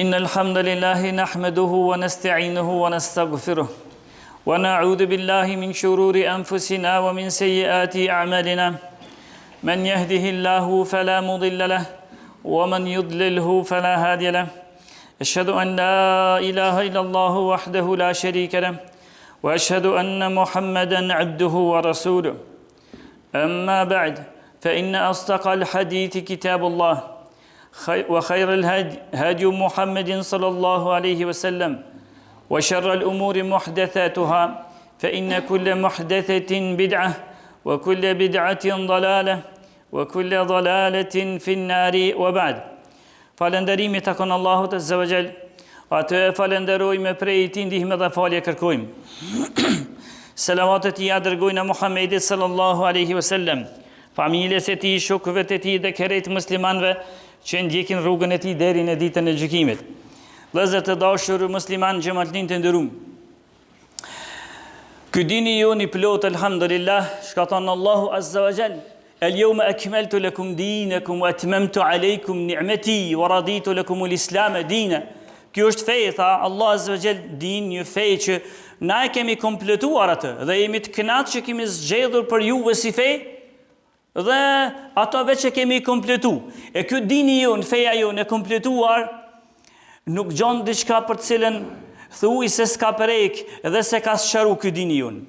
إن الحمد لله نحمده ونستعينه ونستغفره ونعوذ بالله من شرور أنفسنا ومن سيئات أعمالنا من يهده الله فلا مضل له ومن يضلله فلا هادي له أشهد أن لا إله إلا الله وحده لا شريك له وأشهد أن محمدا عبده ورسوله أما بعد فإن أصدق الحديث كتاب الله وخير الهدي هدي محمد صلى الله عليه وسلم وشر الأمور محدثاتها فإن كل محدثة بدعة وكل بدعة ضلالة وكل ضلالة في النار وبعد falënderimi takon Allahut azza wa jall. Atë falenderojmë prej tij ndihmë dhe falje kërkojmë. Selavatet i dërgojnë Muhammedit sallallahu alaihi wasallam, familjes e tij, shokëve të tij dhe kerejt muslimanëve që ndjekin rrugën e tij deri në ditën e gjykimit. Vëllezër të dashur musliman, xhamatllin të nderuar. Ky dini joni plot elhamdulillah, shkaton Allahu azza wa jall. اليوم أكملت لكم دينكم وأتممت عليكم نعمتي ورضيت لكم الإسلام دينا. Kjo është feja, tha Allah azza wa jall, din një fe që na e kemi kompletuar atë dhe jemi të kënaqur që kemi zgjedhur për juve si fe dhe ato veç që kemi kompletu. E ky dini jon, feja jon e kompletuar nuk gjon diçka për të cilën thuaj se s'ka prek dhe se ka sqaru ky dini jon.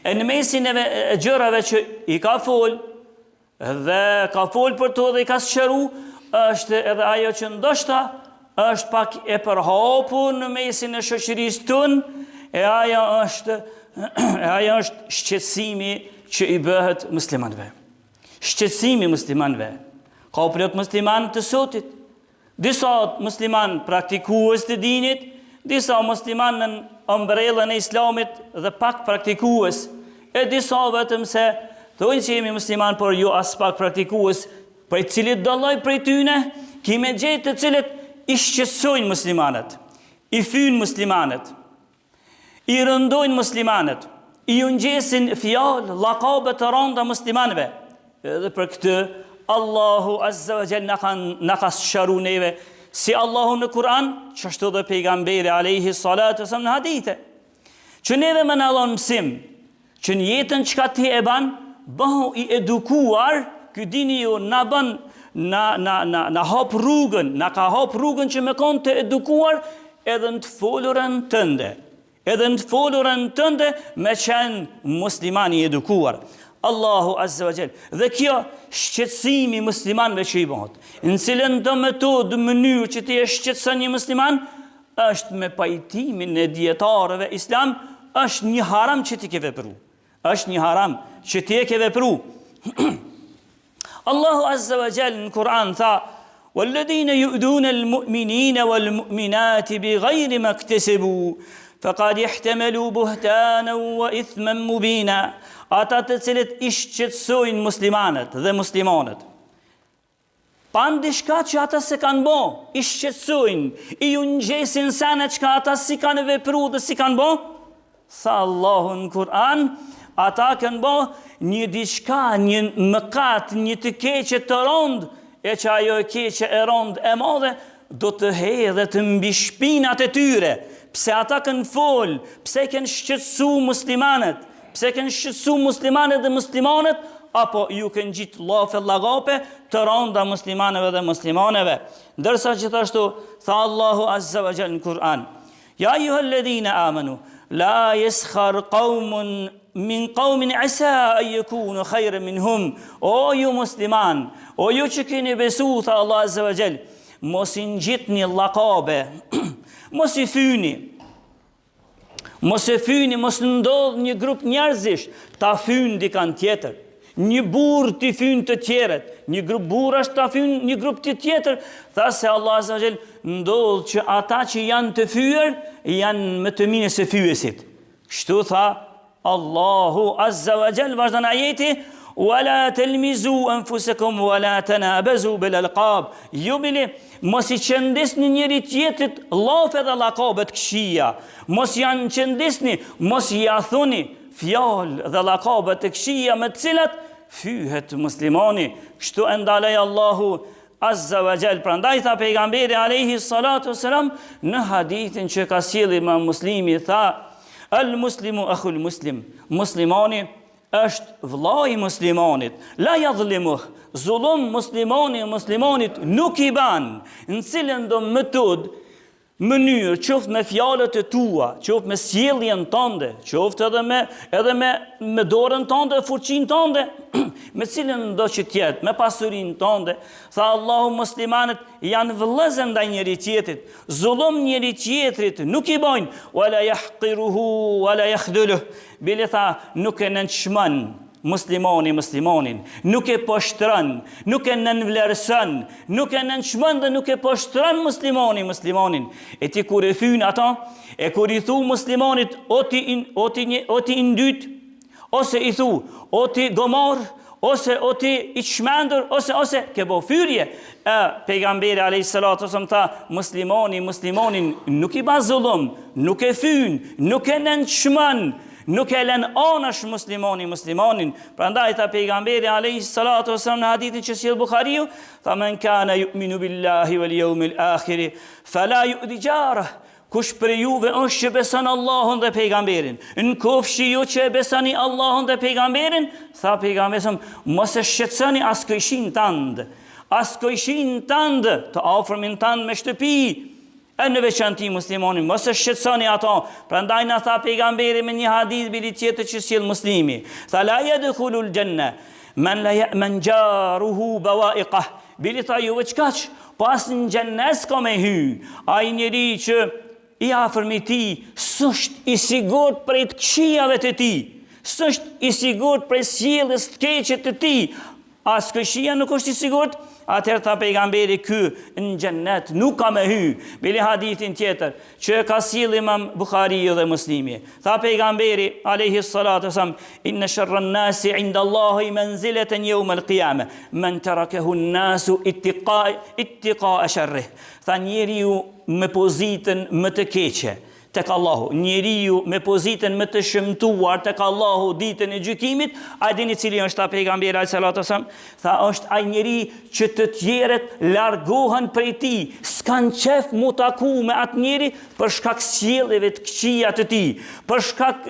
E në mesin e gjërave që i ka fol dhe ka fol për to dhe i ka sqaru, është edhe ajo që ndoshta është pak e përhapur në mesin e shoqërisë tonë, e ajo është shqetësimi që i bëhet muslimanëve. Shqetësimi muslimanëve. Ka plot musliman të sotit, disa musliman praktikues të dinit, disa musliman në ombrellën e islamit dhe pak praktikues, e disa vetëm se thonë që jemi musliman, por jo as pak praktikues, për cilit do lloj prej tyne, kime gjetë të cilët i shqetësojnë muslimanët, i fynë muslimanët, i rëndojnë muslimanët, i ungjesin fjalë, llakabe të rënda muslimanëve. Edhe për këtë Allahu azza wa jall na ka sqaru neve, si Allahu në Kur'an, që ashtu dhe pejgamberi alayhi salatu wasallam në hadithe, që neve më na dhon mësim, që në jetën çka ti e ban, bëhu i edukuar, ky dini ju na bën na hap rrugën, na ka hap rrugën që me konë të edukuar edhe në të folurën tënde. Edhe në të folurën tënde me qenë muslimani edukuar. Allahu azza wa jall. Dhe kjo shqetësimi muslimanëve që i bëhet, në cilën do metodë, mënyrë që ti e shqetëson një musliman, është me pajtimin e dietarëve islam, është një haram që ti ke vepru. Është një haram që ti e ke vepru. Allahu azza wa jall në Kur'an tha: "Walladhina yu'duna al-mu'minina wal-mu'minati bighayri ma iktasabu faqad ihtamalu buhtanan wa ithman mubina." Ata të cilët i shqetësojnë muslimanët dhe muslimanët, pa diçka që ata se kanë bë, i shqetësojnë, i ungjesin sana çka ata si kanë vepru dhe si kanë bë, tha Allahu në Kur'an, ata kanë bë një diçka, një mëkat, një të keqe të rëndë, e që ajo e keqe e rëndë e madhe do të hedhë të mbi shpinat e tyre. Pse ata kanë fol, pse kanë shqetësu muslimanët, pse kanë shqetësu muslimanët dhe muslimanët, apo ju kanë gjitë llafe llagape të rënda muslimanëve dhe muslimaneve. Ndërsa gjithashtu tha Allahu azza wa jall në Kur'an: "Ya ayyuhalladhina amanu la yaskhar qaumun min qaumin asa an yakunu khayran minhum." O ju musliman, o ju që keni besu, tha Allah azza wa jall, mos i ngjitni llakabe, mos i fyni, mos ndodh një grup njerëzish ta fynë dikan tjetër, një burr t'i fynë të tjerët, një grup burrash ta fynë një grup tjetër, tha se Allah azza wa jall ndodh që ata që janë të fyer janë më të mirë se fyesit. Kështu tha Allahu azza wa jall vazhdon ajeti: "Wala talmizu anfusakum wala tanabazu bil alqab." Ju bile mos i qëndesni njëri tjetrit llafe dhe llakabe të këqija. Mos janë qëndesni, mos i thoni fjalë dhe llakabe të këqija me të cilat fyhet muslimani. Kështu e ndalej Allahu azza wa jall. Prandaj tha pejgamberi alayhi salatu wasalam në hadithin që ka sjellë Imam Muslimi, tha al muslimu akhul muslim, muslimani është vllai muslimanit, la yadhlimuh, zullum muslimanit nuk i ban, në cilën do metodë, mënyrë, qoftë me fjalët e tua, qoftë me sjelljen tënde, qoftë edhe me dorën tënde, fuqinë tënde, me cilën do që tjetë, me pasurinë tënde. Tha Allahu, muslimanët janë vëllezër ndaj njëri tjetrit, zullum njëri tjetrit nuk i bojnë, wala yahqiruhu wala yakhdhuluh. Bile tha, nuk e nënçmon muslimonin, nuk e poshtron, nuk e nënvlerëson, nuk e nënçmon dhe nuk e poshtron muslimonin. E ti kur e fyn ata, e kur i thu muslimonit o ti ndyt, ose i thu o ti gomor, ose o ti i çmendur, ose ke bo fyrje. Pejgamberi alayhis salatu wasallam tha, muslimonin nuk i bën zullum, nuk e fyn, nuk e nënçmon, nuk e lën anash muslimonin. Prandaj tha pejgamberi alayhis salatu wasallam në hadithin që sjell Buhariu, tha men kana yu'minu billahi wal yawmil akhir fala yu'di jarah. Kush për juve është që beson Allahun dhe pejgamberin, në kofshi ju që besoni Allahun dhe pejgamberin, tha pejgamberi, mos e shqetësoni askëjshin tënd, të afërmin tënd me shtëpi, e në veçanti muslimonin, mos e shqetësoni ato. Prandaj na tha pejgamberi me një hadith bili tjetër që sjell Muslimi, tha la yadkhulul janna man jaruhu bawa'iqah. Bili tha juve çkaç, pas në xhennes ka me hy, ai njeri që i afërmi ti s'është i sigurt prej të këqijave të ti, s'është i sigurt prej sjelljes të keqe të ti, as këqija nuk është i sigurt, atëherë tha pejgamberi ky në xhennet nuk ka me hy. Bili hadithin tjetër që ka sjell Imam Buhariu dhe Muslimi, tha pejgamberi alayhi salatu wasallam, inna sharran nasi inda Allahi manzilatan yawm al-qiyamah man tarakahu an-nasu ittiqa sharrih. Tha njeriu me pozitën më të keqe tek Allahu, njeriu me pozitën më të shëmtuar tek Allahu ditën e gjykimit, a dini cili është ta pejgamberi alayhis salatu wasallam? Tha është ai njeri që të tjerët largohen prej tij, s'kan qef mu taku me atë njeri për shkak sjelljeve të këqija të tij, për shkak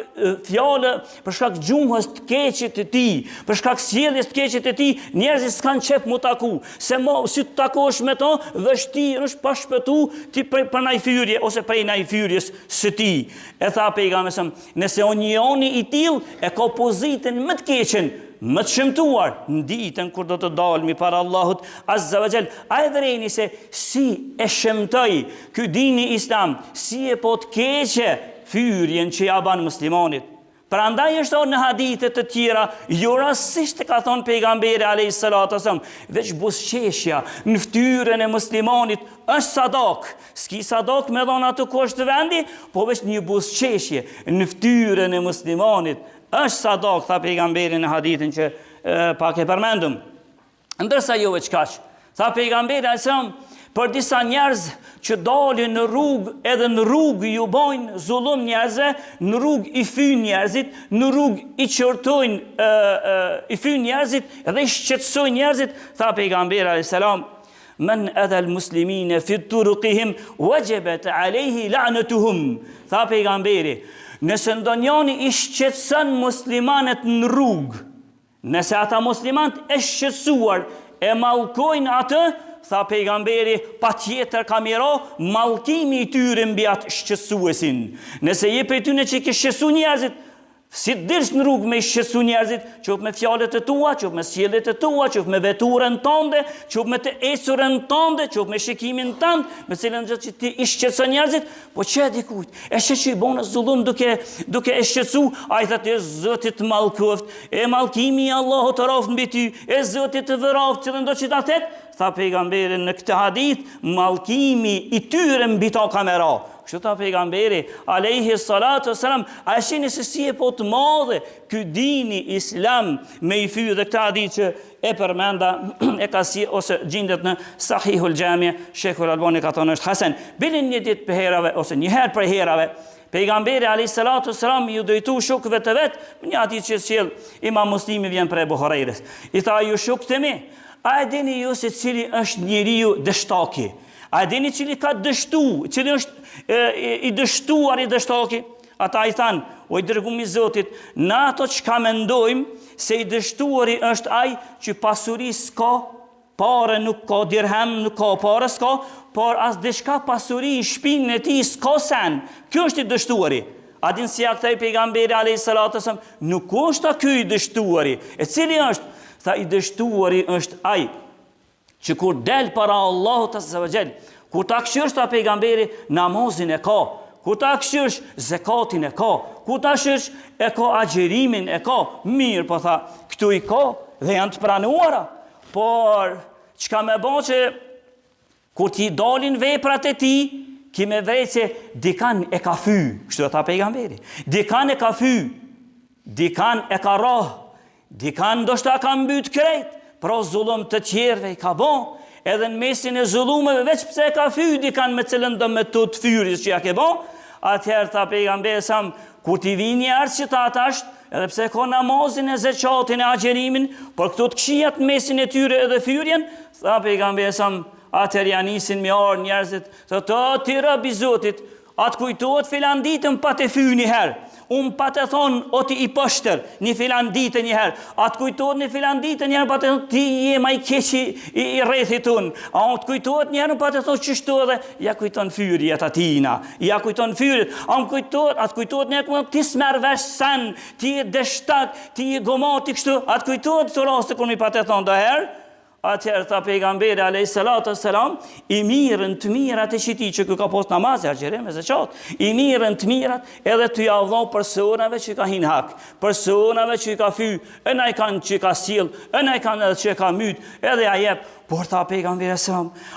për shkak gjuhës të keqe të tij, për shkak sjelljes të keqe të tij, njerëzit s'kan qef mu taku, se si të takosh me to, vështirë është pa shpëtu ti për naj fyrje ose prej naj fyrjes së ti. E tha pejgamberi, nëse o njëoni i till e ka pozitën më të keqen, më të shëmtuar, në ditën kur do të dalmi para Allahut azza wa jall, a e vëreni se si e shëmtoj ky dini islam, si e po të keqe fyrjen që ja ban muslimanit. Prandaj është në hadithe të tjera, jo rastësisht ka thonë pejgamberi alayhis salatu wasallam, veç buzëqeshja në fytyrën e muslimanit është sadak. S'ki sadak me dhona të kusht të vendi, po veç një buzëqeshje në fytyrën e muslimanit është sadak, tha pejgamberi në hadithin që pak e përmendëm. Ndërsa jo veç kaq, tha pejgamberi alayhis salam, për disa njerëz që dalin në rrugë, edhe në rrugë ju bojnë zullum njerëzve, në rrugë i fyn njerëzit, në rrugë i qortojnë i fyn njerëzit, edhe i shqetësojnë njerëzit, tha pejgamberi alayhis salam, men adha al-muslimina fi turuqihim wajabat alayhi la'natuhum. Tha pejgamberi, nëse ndonjëri i shqetëson muslimanët në rrugë, nëse ata muslimanët e shqetësuar e mallkojnë atë, tha pejgamberi, pa tjetër ka miro mallkimi i tyre mbi atë shqetësuesin. Nëse je prej tyre që ke shqetësu njerëzit, si të dilsh në rrugë me shqetësu njerëzit, qoftë me fjalët e tua, qoftë me sjelljet e tua, qoftë me veturën tënde, qoftë me të esurën tënde, qoftë me shikimin tënd, me cilën gjë që ti i shqetëson njerëzit, po çe dikujt, e që i bën zullum duke e shqetësu, ai thotë Zoti të mallkoft, e mallkimi i Allahut të roft mbi ty, e Zoti të vëroft, cilën do që ta thet, tha pejgamberi në këtë hadith, mallkimi i tyre mbi ta kamera. Kështu tha pejgamberi alayhi salatu wasalam, a shihni se si e po të madhe ky dini islam me i fyr dhe këtë hadith që e përmenda e ka si ose gjendet në Sahihul Jami, Sheikhul Albani ka thonë është hasan. Bilin një ditë për herave ose një herë për herave, pejgamberi alayhi salatu wasalam ju drejtu shokëve të vet, një hadith që sjell Imam Muslimi vjen për Abu Hurairës. I tha ju shokët e mi, A e dini ju se cili është njeriu dështaki? A e dini cili ka dështu, cili është i dështuar i dështaki? Ata i thanë, o i dërgumi Zotit, na ato që ka mendojmë se i dështuari është ai që pasuri s'ka, pare nuk ka, dirhem nuk ka, pare s'ka, por as dishka pasuri i shpinën e ti s'ka sen. Kjo është i dështuari. A din si ja këta i pejgamberi a.s. Nuk është ky i dështuari. E cili është? Tha i dështuari është ai që kur del para Allahut azza wa jall, kur ta këshirsh ta pejgamberi, namazin e ka, kur ta këshirsh zekatin e ka, kur ta këshirsh e ka agjerimin e ka, mirë po tha, këtu i ka dhe janë të pranuara, por çka me bën që kur ti dalin veprat e ti, ki me vrejt se dikan e ka fy, kështu e tha pejgamberi, dikan e ka fy, dikan e ka rah, dikan ndoshta ka mbyt krejt, pra zullum të tjerëve i ka bon, edhe në mesin e zullumeve, veç pse ka fy, dikan me cilën do me të fyris që ja ke bon, atëherë tha pejgamberi sa, kur ti vini njerëz që ta atasht, edhe pse ka namazin e zekatin e agjerimin, por këto të këshijat në mesin e tyre edhe fyrjen, tha pejgamberi sa, atëherë janë nisin me arë njerëzit, të ti rabi Zotit, atë kujtohet filan ditën pa të fy një herë, unë pa të thonë, o ti i pështër, një filan ditë një herë, atë kujtohet një filan ditë një herë, pa të thonë, ti je ma i keqi i rrethit unë, a unë të kujtohet një herë, pa të thonë, qështu edhe, ja kujton fyri jetë atina, ja kujton fyrit, a unë kujtohet, atë kujtohet një herë, ti s'merë vesh sen, ti je deshtak, ti je gomati kështu, atë kujtohet të rastë kër mi pa të thonë do herë, atëherë tha pejgamberi a.s. I mirën të mirat e qiti që ka post namaz, agjerim e zeqat, i mirën të mirat edhe të javdhon personave që ka hin hak, personave që ka fy, e na i kanë që ka sil, e na i kanë edhe që ka myt, edhe a jep, por tha pejgamberi a.s.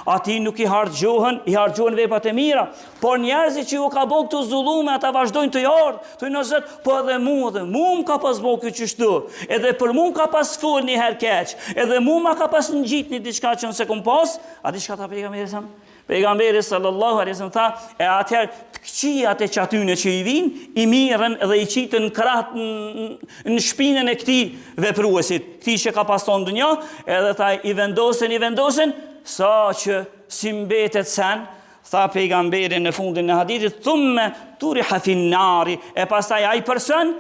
ati nuk i hargjohen vepat e mira, por njerëzit që ju ka bo këtu zullume, ata vazhdojnë të jardë, të nëzët, po edhe mu më ka pas bo këtë qështu, edhe për mu ka pas full një her keq, edhe mu ma ka pas në gjitë një diçka që nëse kum pas, a diçka ta pejgamberi sa? Pejgamberi sallallahu alaihi wasallam tha, e atëherë të këqijat e qatyne që i vinë, i mirën dhe i qitën krahët në shpinën e këtij vepruesit, këtij që ka pas tonë dunja, edhe tha i vendosen, sa që si mbetet sen, tha pejgamberi në fundin e hadithit, thumme turiha fin nari, e pastaj ai person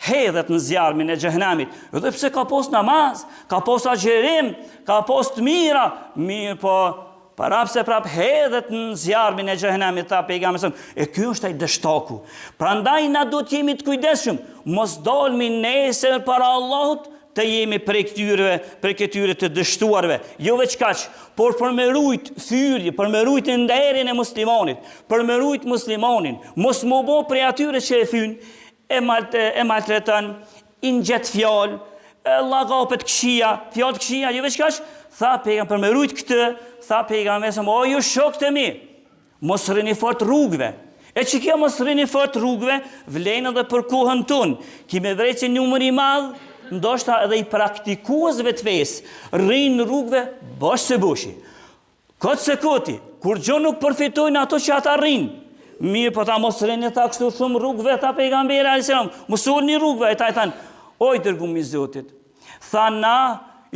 hedhet në zjarmin e xhehenamit. Edhe pse ka pos namaz, ka pos agjerim, ka pos të mira, mirë po parapse prap hedhet në zjarmin e xhehenamit, tha pejgamberi, e ky është ai dështaku. Prandaj na duhet jemi të kujdesshëm, mos dalmi nesër para Allahut të jemi prej këtyre të dështuarve. Jo veç kaq, por për me rujt thyrje, për me rujt nderin e muslimanit, për me rujt muslimanin, mos më bo prej atyre që e thyn, e maltreton, i ngjet fjalë, llagapet këshia, fjalë këshia, jo veç kaq, tha pejgamberi për me rujt këtë, tha pejgamberi, o ju shokët e mi, mos rrini fort rrugëve. E që kjo mos rrini fort rrugëve, vlen edhe për kohën tonë, kime vrejt që numër i madh, ndoshta edhe i praktikuesve të fesë, rrinë rrugëve bosh se boshi. Kotë se koti, kur gjo nuk përfitojnë ato që ata rrinë, mirë po ta mos rrinë ta kështu shumë rrugëve, ta pejgamberi a.s. Mësuar një rrugëve, e ta i thanë, oj dërgumi Zotit, tha na,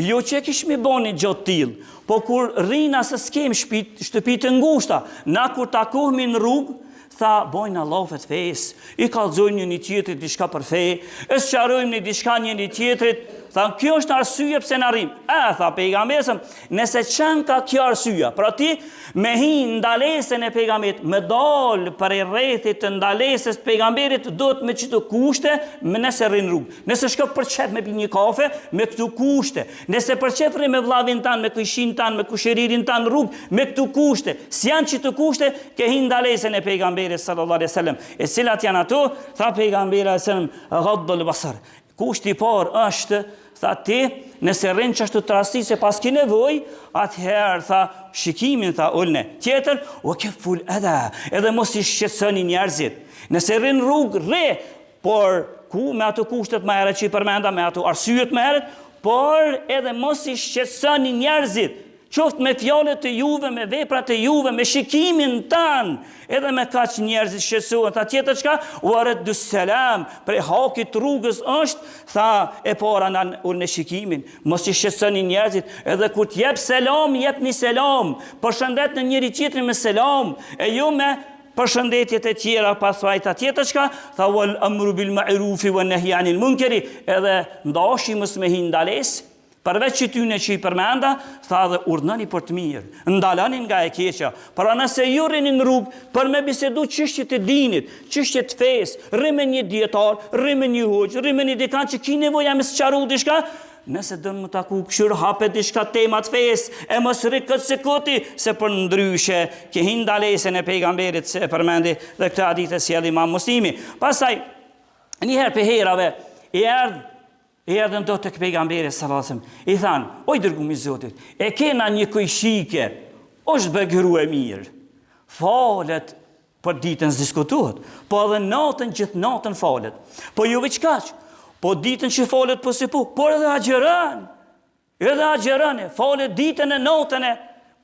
jo që kishmi boni gjotë tilë, po kur rrinë asë s'kem shtëpit të ngushta, na kur takohemi në rrugë, tha, bojnë allafet fejs, i kalzojnë një tjetrit diçka për fej, e sqarojmë një diçka një tjetrit, tha, kjo është arsye pse na rrim. Tha pejgamberi, nëse çan ka kjo arsye, pra ti me hi ndalesën e pejgamberit, me dal për rrethit të ndalesës të pejgamberit, do të me çdo kushte, me nëse rrin rrugë. Nëse shko për çet me pi një kafe, me këtu kushte. Nëse për çet rri me vllavin tan, me kushin tan, me kusheririn tan rrugë, me këtu kushte. Si janë çto kushte, ke hi ndalesën e pejgamberit sallallahu alaihi wasallam. E cilat janë ato? Tha pejgamberi sallallahu alaihi wasallam, ghaddul basar. Kushti i parë është, tha ti, nëse rrin çashtu të rasti se pas ki nevojë, atëherë tha shikimin tha ulne. Tjetër, o ke ful edhe mos i shqetësoni njerëzit. Nëse rrin rrugë, rre, por ku me ato kushtet më herët që i përmenda, me ato arsyet më herët, por edhe mos i shqetësoni njerëzit. qoftë me fjalët e juve, me veprat e juve, me shikimin tanë, edhe me kaq njerëzit shqetësohen. Tha tjetër çka? Waraddu selam, prej hakit rrugës është, tha e para në shikimin. Mos i shqetësoni njerëzit, edhe kur t'jep selam, jepni selam. Përshëndet në njëri tjetrin me selam, e jo me përshëndetjet e tjera pasaj. Ta tjetër çka? Tha wal amru bil ma'rufi wan nahyi anil munkari, edhe ndashi mos me hi ndalesë. Përveç që tyne që i përmenda, tha dhe urdhënoni për të mirë, ndalani nga e keqja. Para nëse ju rini në rrugë për me bisedu çështjet e dinit, çështjet të fesë, rri me një dietar, rri me një hoxh, rri me një dekan që ki nevoja me sqaru diçka, nëse dënë më taku këshur hapet diçka temat fesë, e mos rri këtë se koti, se për ndryshe, ke hin ndalesën e pejgamberit se përmendi dhe këtë hadith e sjell Imam Muslimi. Pastaj, njëherë për herave, i erdhën do të pejgamberi sallallahu alajhi wasallam. I thanë, oj dërgumi i Zotit, e kena një kojshike, është begëru e mirë. Falet për ditën diskutohet, po edhe natën gjithë natën falet. Po jo veç kaq, po ditën që falet po si po, por edhe agjeran. Edhe agjeran, falet ditën e natën e,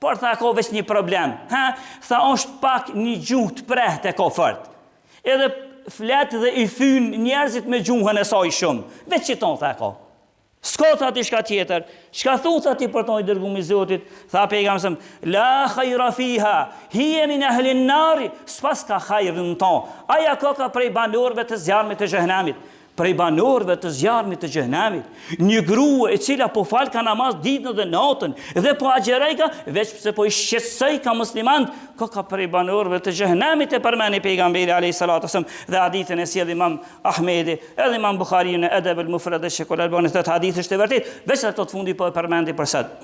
por tha ka veç një problem. Tha është pak një gjuhë të prehtë e ka fort. Edhe flet dhe i thyn njerëzit me gjuhën e saj shumë. Veç që tonë, tha ka. S'ka tha ti shka tjetër. Shka thu tha ti për tonë i dërgumi i Zotit? Tha pejgamberi, la khajra fiha, hiya min ahli an-nar, s'pas ka khajr në to. Aja ka prej banorëve të zjarmit të xhehenamit. Prej banorëve të zjarmit të xhehenamit. Një grua e cila po fal ka namaz ditën dhe natën dhe po agjerej ka, veç pse po i shqetësoj ka musliman, ka prej banorëve të xhehenamit e përmeni pejgamberi alayhis salatu wasallam dhe hadithin e sjell Imam Ahmedi, edhe Imam Buhariu në Adab al-Mufrad e Sheikh al-Albani, këtë hadith është e vërtet, veç ato të fundi po e përmendi për sot.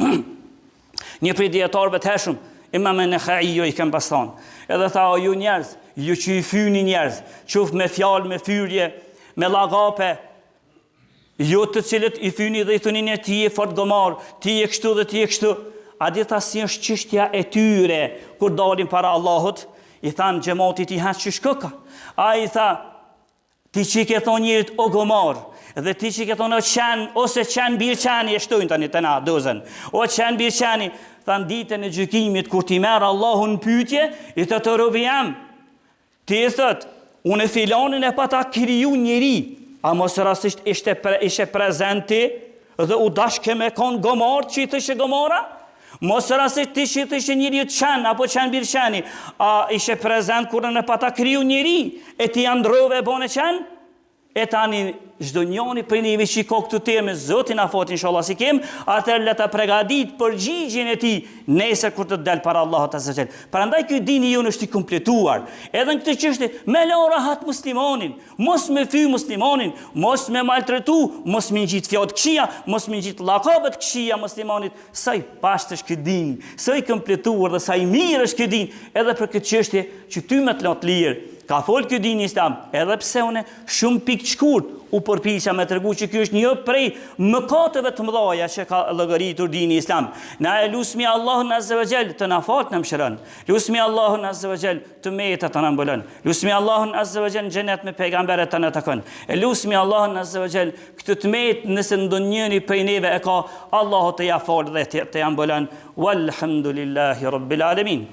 Një prej dietarëve të hershëm, Imam an-Nakhai i kanë pasur. Edhe tha o ju njerëz, ju që i fyni njerëz, qoftë me fjalë, me fyrje, me lagape, jo të cilët i thyni dhe i thunin e ti e fort gomar, ti e kështu dhe ti e kështu. A di tha si është çështja e tyre, kur dalin para Allahut, i thanë xhamatit i hanë që shkoka. A i tha, ti që i ke thonë njërit o gomar, dhe ti që i ke thonë o qenë, ose qenë birqeni, e shtojnë tani të na dozën, o qenë birqeni, thanë ditën e gjykimit, kur ti merë Allahun në pyetje, i të robi jam, ti e thëtë, unë e filanin e pata kriju njëri, a mos rastisht ishe prezenti dhe u dashke me konë gomar që i të ishe gomara? Mos rastisht që i të ishe njëri të qenë, apo qenë birqeni, a ishe prezent kërën e pata kriju njëri, e ti androve e bone qenë? E tani çdo njëri për një që ka këtu temë, Zotin na fot inshallah si kem, atëherë le ta përgatit përgjigjen e tij nesër kur të dal para Allahut azza xal. Prandaj ky dini jonë është i kompletuar. Edhe në këtë çështje me la rahat muslimonin, mos me fy muslimonin, mos me maltretu, mos me ngjit fjalë këqija, mos me ngjit llakabet këqija muslimonit. Sa i pashtë është ky din, sa i kompletuar dhe sa i mirë është ky din, edhe për këtë çështje që ty më të lot lirë. Ka folë kjo dini islam, edhe pse une shumë pikë shkurt u përpiqa me tregu që kjo është një prej mëkateve të mëdha që ka llogaritur dini islam. Na e lusmi Allahun azza wa jall të na fal në mëshiron. Lusmi Allahun azza wa jall të metë të na mbulon. Lusmi Allahun azza wa jall në xhenet me pejgamberët të na takon. E lusmi Allahun azza wa jall këtë të metë nëse ndonjëri prej neve e ka, Allahu të ja fal dhe të ja mbulon. Walhamdulillahi rabbil alamin.